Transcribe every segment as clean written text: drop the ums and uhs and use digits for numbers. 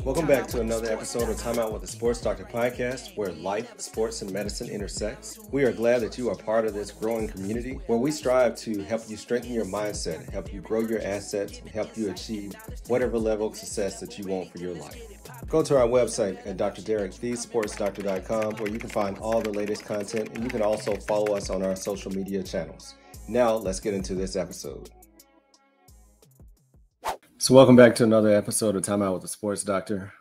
Welcome back to another episode of Time Out with the Sports Doctor podcast, where life, sports, and medicine intersects. We are glad that you are part of this growing community where we strive to help you strengthen your mindset, help you grow your assets, and help you achieve whatever level of success that you want for your life. Go to our website at Dr.Derrick, thesportsdoctor.com, where you can find all the latest content, and you can also follow us on our social media channels. Now, let's get into this episode. So welcome back to another episode of Time Out with the Sports Doctor,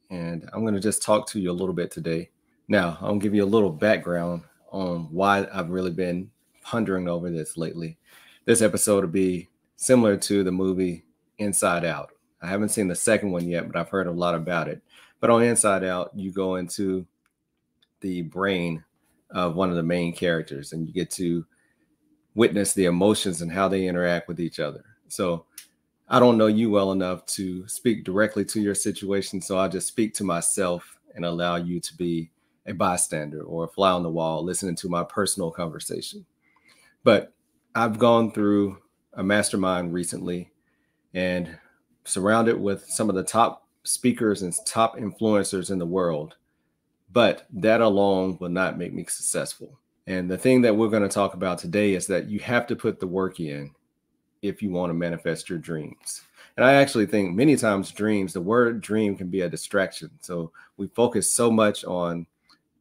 and I'm going to just talk to you a little bit today. Now, I'll give you a little background on why I've really been pondering over this lately. This episode will be similar to the movie Inside Out. I haven't seen the second one yet, but I've heard a lot about it. But on Inside Out, you go into the brain of one of the main characters, and you get to witness the emotions and how they interact with each other. So I don't know you well enough to speak directly to your situation, so I'll just speak to myself and allow you to be a bystander or a fly on the wall listening to my personal conversation. But I've gone through a mastermind recently and surrounded with some of the top speakers and top influencers in the world, but that alone will not make me successful. And the thing that we're going to talk about today is that you have to put the work in if you want to manifest your dreams. And I actually think many times dreams, the word dream can be a distraction. So we focus so much on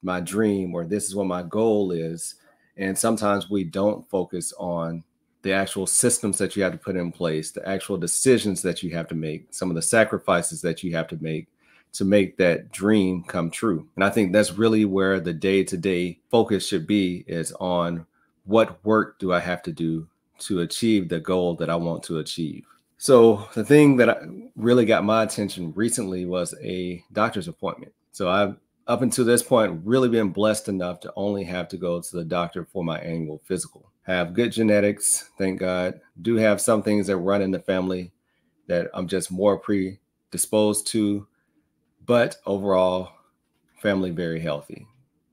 my dream or this is what my goal is. And sometimes we don't focus on the actual systems that you have to put in place, the actual decisions that you have to make, some of the sacrifices that you have to make that dream come true. And I think that's really where the day-to-day focus should be, is on what work do I have to do to achieve the goal that I want to achieve. So the thing that really got my attention recently was a doctor's appointment. So I've, up until this point, really been blessed enough to only have to go to the doctor for my annual physical. I have good genetics, thank God. Do have some things that run in the family that I'm just more predisposed to, but overall, family very healthy.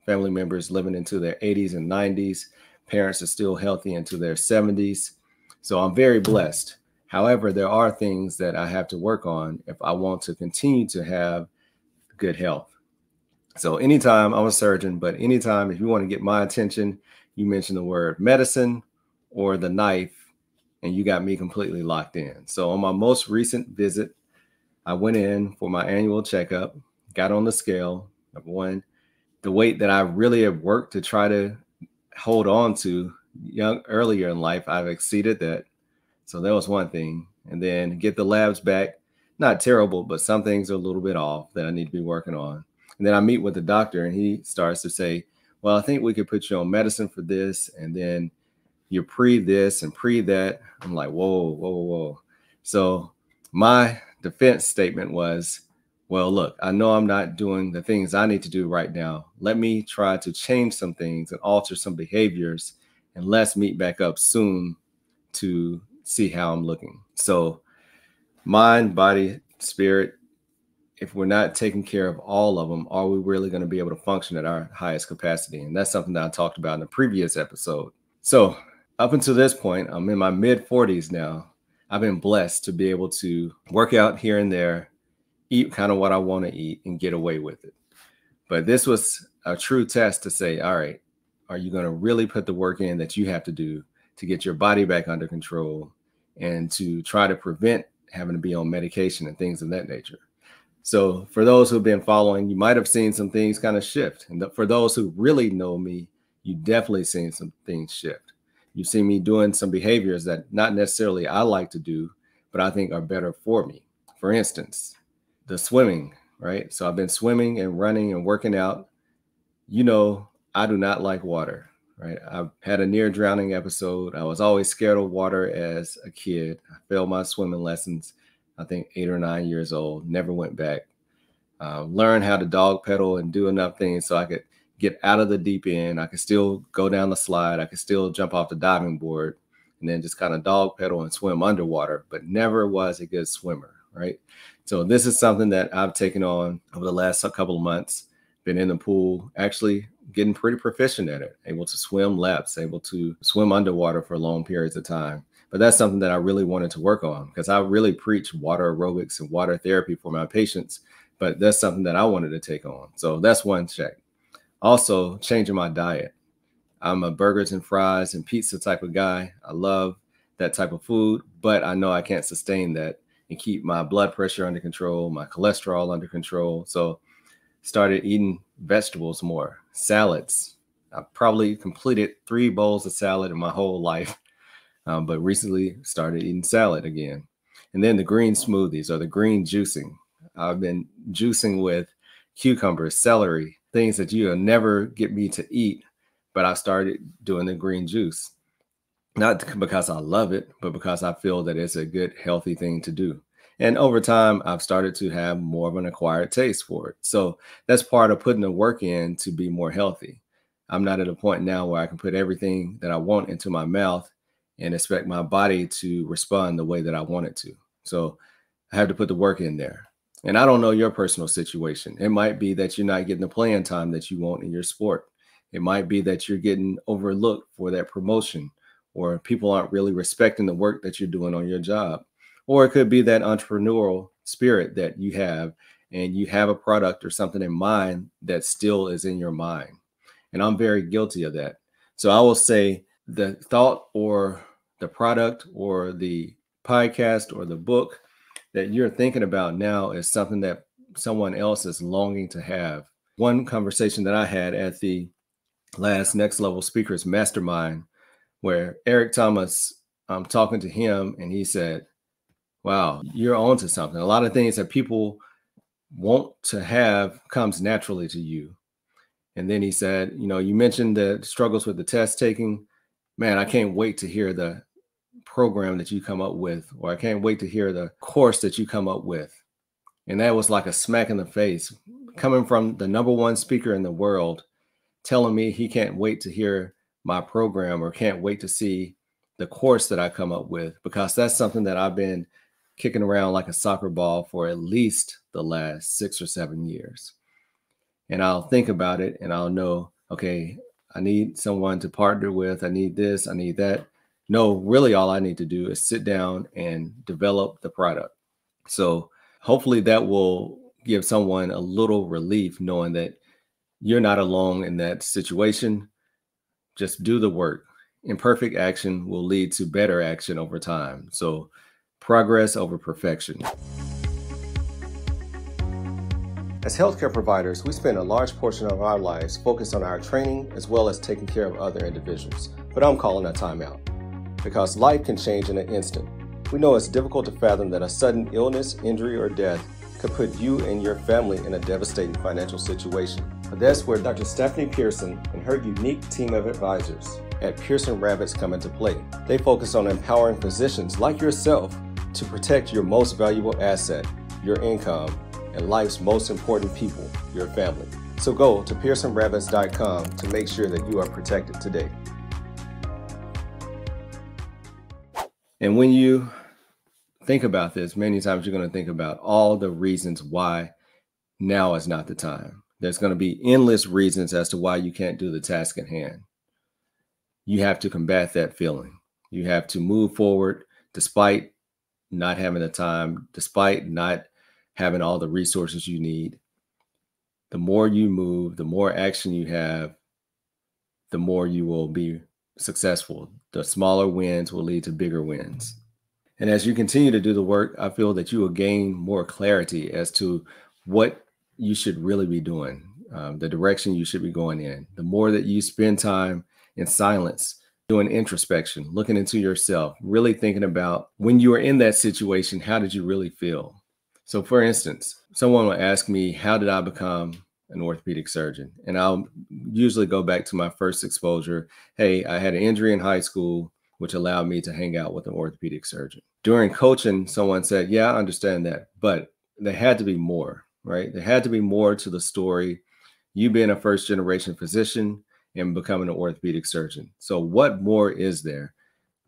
Family members living into their 80s and 90s. Parents are still healthy into their 70s. So I'm very blessed. However, there are things that I have to work on if I want to continue to have good health. So anytime, I'm a surgeon, but anytime if you want to get my attention, you mention the word medicine or the knife, and you got me completely locked in. So on my most recent visit, I went in for my annual checkup, got on the scale. Number one, the weight that I really have worked to try to hold on to earlier in life, I've exceeded that. So that was one thing. And then get the labs back. Not terrible, but some things are a little bit off that I need to be working on. And then I meet with the doctor and he starts to say, well, I think we could put you on medicine for this. And then you're pre this and pre that. I'm like, whoa. So my defense statement was, well, look, I know I'm not doing the things I need to do right now. Let me try to change some things and alter some behaviors, and let's meet back up soon to see how I'm looking. So mind, body, spirit, if we're not taking care of all of them, are we really going to be able to function at our highest capacity? And that's something that I talked about in the previous episode. So up until this point, I'm in my mid 40s now. I've been blessed to be able to work out here and there, eat kind of what I want to eat and get away with it. But this was a true test to say, all right, are you going to really put the work in that you have to do to get your body back under control and to try to prevent having to be on medication and things of that nature? So for those who've been following, you might have seen some things kind of shift. And for those who really know me, you definitely seen some things shift. You've seen me doing some behaviors that not necessarily I like to do, but I think are better for me. For instance, the swimming, right? So I've been swimming and running and working out. You know, I do not like water, right? I've had a near drowning episode. I was always scared of water as a kid. I failed my swimming lessons, I think 8 or 9 years old, never went back. Learned how to dog pedal and do enough things so I could get out of the deep end. I could still go down the slide. I could still jump off the diving board and then just kind of dog pedal and swim underwater, but never was a good swimmer, right? So this is something that I've taken on over the last couple of months, been in the pool, actually getting pretty proficient at it, able to swim laps, able to swim underwater for long periods of time. But that's something that I really wanted to work on because I really preach water aerobics and water therapy for my patients. But that's something that I wanted to take on. So that's one check. Also, changing my diet. I'm a burgers and fries and pizza type of guy. I love that type of food, but I know I can't sustain that and keep my blood pressure under control, my cholesterol under control. So started eating vegetables more, salads. I probably completed 3 bowls of salad in my whole life, but recently started eating salad again. And then the green smoothies or the green juicing. I've been juicing with cucumbers, celery, things that you'll never get me to eat, but I started doing the green juice. Not because I love it, but because I feel that it's a good, healthy thing to do. And over time, I've started to have more of an acquired taste for it. So that's part of putting the work in to be more healthy. I'm not at a point now where I can put everything that I want into my mouth and expect my body to respond the way that I want it to. So I have to put the work in there. And I don't know your personal situation. It might be that you're not getting the playing time that you want in your sport. It might be that you're getting overlooked for that promotion, or people aren't really respecting the work that you're doing on your job. Or it could be that entrepreneurial spirit that you have, and you have a product or something in mind that still is in your mind. And I'm very guilty of that. So I will say the thought or the product or the podcast or the book that you're thinking about now is something that someone else is longing to have. One conversation that I had at the last Next Level Speakers Mastermind, where Eric Thomas, I'm talking to him, and he said, wow, you're onto something. A lot of things that people want to have comes naturally to you. And then he said, you mentioned the struggles with the test taking. Man, I can't wait to hear the program that you come up with, or I can't wait to hear the course that you come up with. And that was like a smack in the face coming from the #1 speaker in the world, telling me he can't wait to hear my program or can't wait to see the course that I come up with, because that's something that I've been kicking around like a soccer ball for at least the last 6 or 7 years. And I'll think about it and I'll know, okay, I need someone to partner with. I need this, I need that. No, really all I need to do is sit down and develop the product. So hopefully that will give someone a little relief, knowing that you're not alone in that situation. Just do the work. Imperfect action will lead to better action over time. So progress over perfection. As healthcare providers, we spend a large portion of our lives focused on our training as well as taking care of other individuals. But I'm calling a timeout, because life can change in an instant. We know it's difficult to fathom that a sudden illness, injury, or death could put you and your family in a devastating financial situation. But that's where Dr. Stephanie Pearson and her unique team of advisors at Pearson Ravitz come into play. They focus on empowering physicians like yourself to protect your most valuable asset, your income, and life's most important people, your family. So go to pearsonravitz.com to make sure that you are protected today. And when you think about this, many times you're going to think about all the reasons why now is not the time. There's going to be endless reasons as to why you can't do the task at hand. You have to combat that feeling. You have to move forward despite not having the time, despite not having all the resources you need. The more you move, the more action you have, the more you will be successful. The smaller wins will lead to bigger wins. And as you continue to do the work, I feel that you will gain more clarity as to what you should really be doing, the direction you should be going in. The more that you spend time in silence, doing introspection, looking into yourself, really thinking about when you were in that situation, how did you really feel? So for instance, someone will ask me, how did I become an orthopedic surgeon? And I'll usually go back to my first exposure. Hey, I had an injury in high school, which allowed me to hang out with an orthopedic surgeon. During coaching, someone said, yeah, I understand that, but there had to be more, right? There had to be more to the story. You being a first generation physician and becoming an orthopedic surgeon. So what more is there?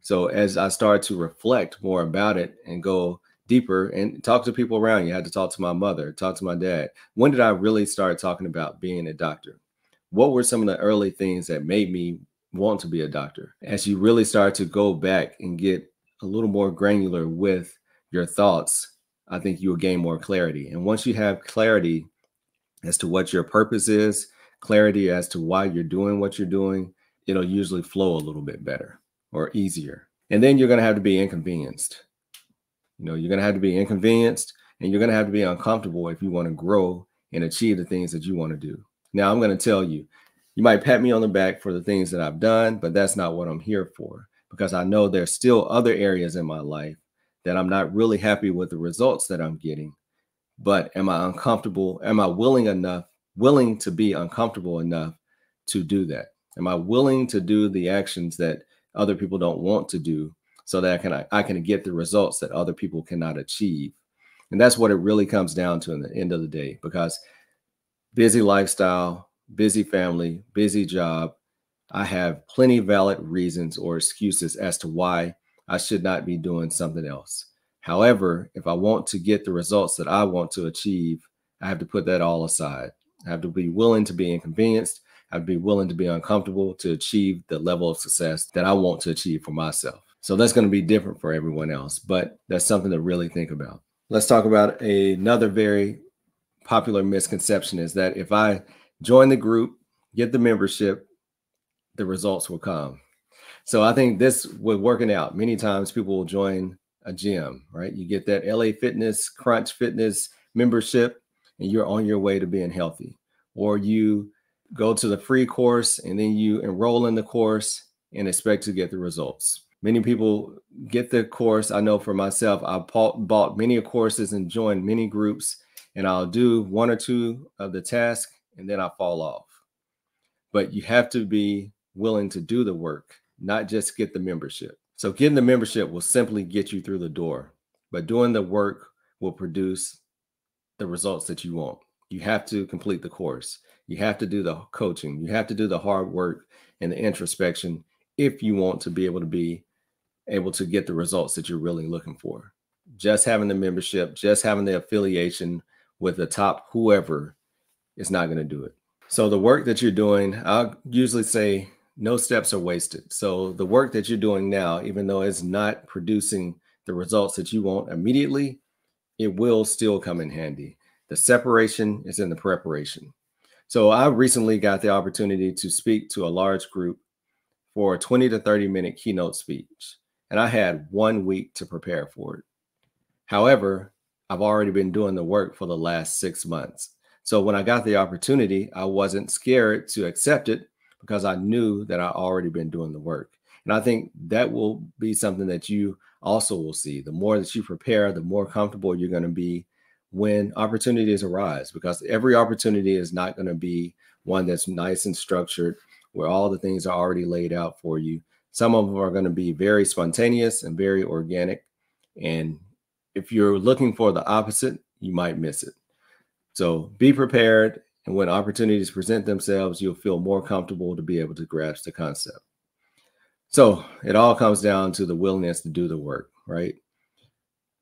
So as I started to reflect more about it and go deeper and talk to people around you, I had to talk to my mother, talk to my dad. When did I really start talking about being a doctor? What were some of the early things that made me want to be a doctor? As you really start to go back and get a little more granular with your thoughts, I think you'll gain more clarity. And once you have clarity as to what your purpose is, clarity as to why you're doing what you're doing, it'll usually flow a little bit better or easier. And then you're going to have to be inconvenienced. You're going to have to be inconvenienced, and you're going to have to be uncomfortable if you want to grow and achieve the things that you want to do. Now, I'm going to tell you, you might pat me on the back for the things that I've done, but that's not what I'm here for, because I know there's still other areas in my life that I'm not really happy with the results that I'm getting. But am I uncomfortable? Am I willing to be uncomfortable enough to do that? Am I willing to do the actions that other people don't want to do so that I can get the results that other people cannot achieve? And that's what it really comes down to in the end of the day, because busy lifestyle, busy family, busy job, I have plenty valid reasons or excuses as to why I should not be doing something else. However, if I want to get the results that I want to achieve, I have to put that all aside. I have to be willing to be inconvenienced. I have to be willing to be uncomfortable to achieve the level of success that I want to achieve for myself. So that's going to be different for everyone else, but that's something to really think about. Let's talk about another very popular misconception, is that if I join the group, get the membership, the results will come. So I think this with working out, many times people will join a gym, right? You get that LA Fitness, Crunch Fitness membership, and you're on your way to being healthy. Or you go to the free course and then you enroll in the course and expect to get the results. Many people get the course. I know for myself, I bought many courses and joined many groups, and I'll do one or two of the tasks and then I fall off. But you have to be willing to do the work, not just get the membership. So getting the membership will simply get you through the door, but doing the work will produce the results that you want. You have to complete the course. You have to do the coaching. You have to do the hard work and the introspection if you want to be able to get the results that you're really looking for. Just having the membership, just having the affiliation with the top whoever is not going to do it. So the work that you're doing, I'll usually say no steps are wasted. So the work that you're doing now, even though it's not producing the results that you want immediately, it will still come in handy. The separation is in the preparation. So I recently got the opportunity to speak to a large group for a 20 to 30 minute keynote speech, and I had 1 week to prepare for it. However, I've already been doing the work for the last 6 months. So when I got the opportunity, I wasn't scared to accept it because I knew that I already been doing the work. And I think that will be something that you also will see. The more that you prepare, the more comfortable you're going to be when opportunities arise, because every opportunity is not going to be one that's nice and structured, where all the things are already laid out for you. Some of them are going to be very spontaneous and very organic. And if you're looking for the opposite, you might miss it. So be prepared. And when opportunities present themselves, you'll feel more comfortable to be able to grasp the concept. So it all comes down to the willingness to do the work, right?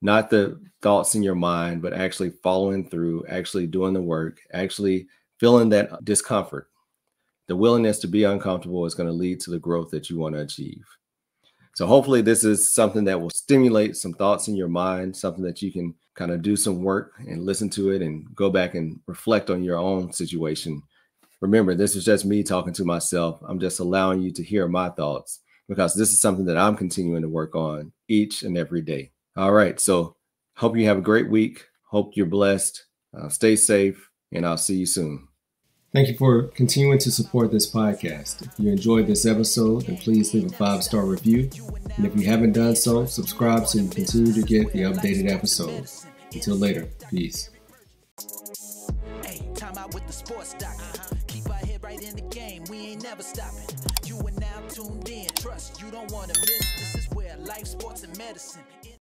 Not the thoughts in your mind, but actually following through, actually doing the work, actually feeling that discomfort. The willingness to be uncomfortable is going to lead to the growth that you want to achieve. So hopefully this is something that will stimulate some thoughts in your mind, something that you can kind of do some work and listen to it and go back and reflect on your own situation. Remember, this is just me talking to myself. I'm just allowing you to hear my thoughts, because this is something that I'm continuing to work on each and every day. All right. So hope you have a great week. Hope you're blessed. Stay safe, and I'll see you soon. Thank you for continuing to support this podcast. If you enjoyed this episode, then please leave a 5-star review. And if you haven't done so, subscribe so you continue to get the updated episodes. Until later, peace. Hey, time out with the sports doctor. Keep our head right in the game. We ain't never stopping. You are now tuned in. Trust you don't want to miss. This is where life, sports, and medicine